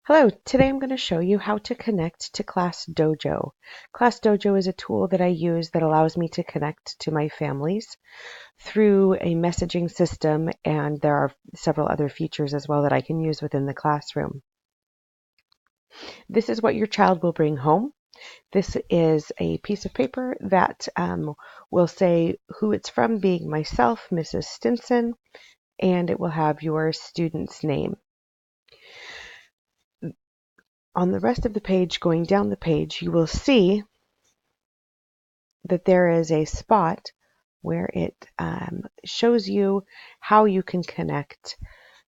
Hello, today I'm going to show you how to connect to Class Dojo. Class Dojo is a tool that I use that allows me to connect to my families through a messaging system, and there are several other features as well that I can use within the classroom. This is what your child will bring home. This is a piece of paper that will say who it's from, being myself, Mrs. Stinson, and it will have your student's name. On the rest of the page, going down the page, you will see that there is a spot where it shows you how you can connect.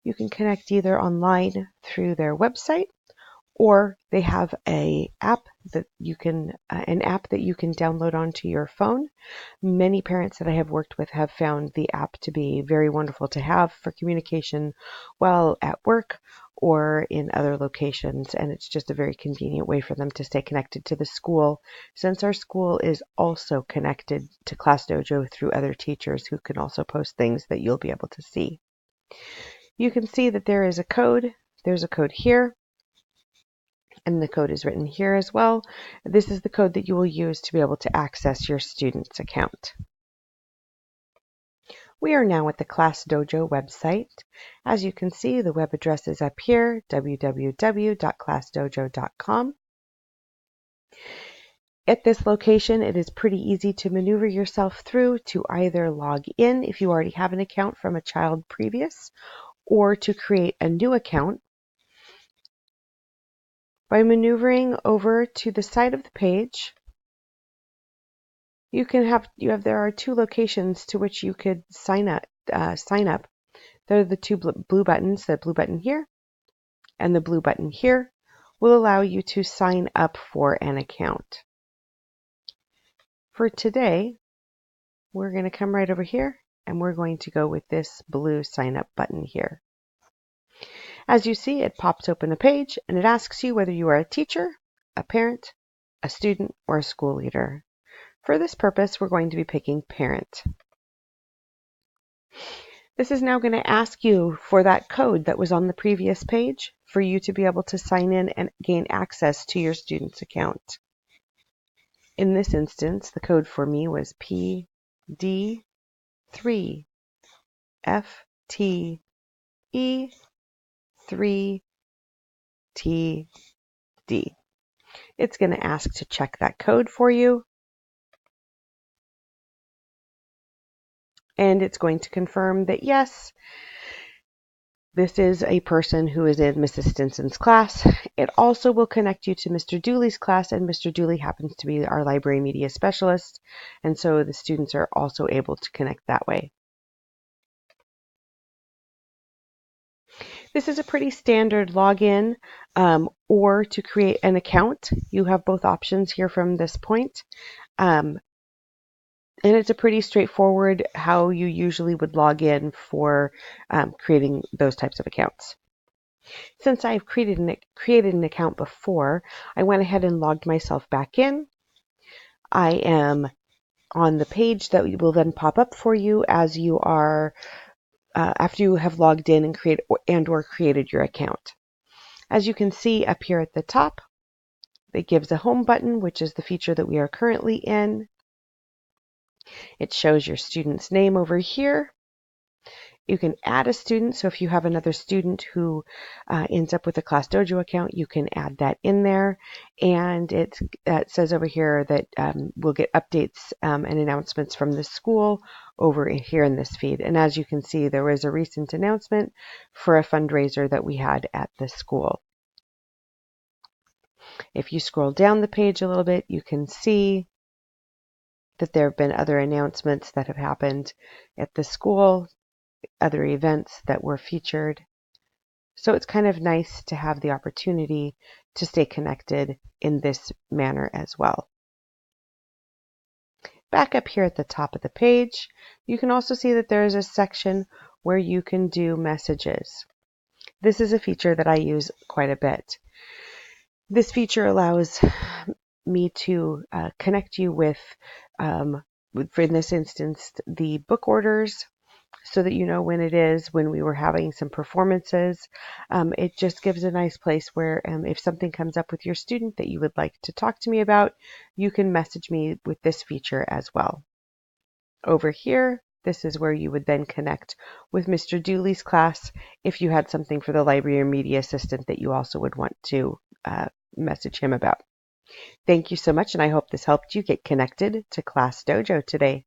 You can connect either online through their website, or they have an app that you can download onto your phone. Many parents that I have worked with have found the app to be very wonderful to have for communication while at work or in other locations, and it's just a very convenient way for them to stay connected to the school, since our school is also connected to Class Dojo through other teachers who can also post things that you'll be able to see. You can see that there is a code. There's a code here, and the code is written here as well. This is the code that you will use to be able to access your student's account. We are now at the Class Dojo website. As you can see, the web address is up here, www.classdojo.com. At this location, it is pretty easy to maneuver yourself through to either log in if you already have an account from a child previous, or to create a new account. By maneuvering over to the side of the page, there are two locations to which you could sign up. They're the two blue buttons. The blue button here and the blue button here will allow you to sign up for an account. For today, we're going to come right over here and we're going to go with this blue sign up button here. As you see, it pops open a page and it asks you whether you are a teacher, a parent, a student, or a school leader. For this purpose, we're going to be picking parent. This is now going to ask you for that code that was on the previous page for you to be able to sign in and gain access to your student's account. In this instance, the code for me was PD3FTE3TD. It's going to ask to check that code for you. And it's going to confirm that yes, this is a person who is in Mrs. Stinson's class. It also will connect you to Mr. Dooley's class, and Mr. Dooley happens to be our library media specialist, and so the students are also able to connect that way. This is a pretty standard login, or to create an account. You have both options here from this point. And it's a pretty straightforward how you usually would log in for creating those types of accounts. Since I've created an account before, I went ahead and logged myself back in. I am on the page that will then pop up for you as you are after you have logged in and created your account. As you can see up here at the top, it gives a home button, which is the feature that we are currently in. It shows your student's name over here. You can add a student, so if you have another student who ends up with a Class Dojo account, you can add that in there. And it says over here that we'll get updates and announcements from the school over here in this feed. And as you can see, there was a recent announcement for a fundraiser that we had at the school. If you scroll down the page a little bit, you can see that there have been other announcements that have happened at the school, other events that were featured. So it's kind of nice to have the opportunity to stay connected in this manner as well. Back up here at the top of the page, you can also see that there is a section where you can do messages. This is a feature that I use quite a bit. This feature allows me to connect you with, for in this instance, the book orders so that you know when it is, when we were having some performances. It just gives a nice place where if something comes up with your student that you would like to talk to me about, you can message me with this feature as well. Over here, this is where you would then connect with Mr. Dooley's class if you had something for the library or media assistant that you also would want to message him about. Thank you so much, and I hope this helped you get connected to Class Dojo today.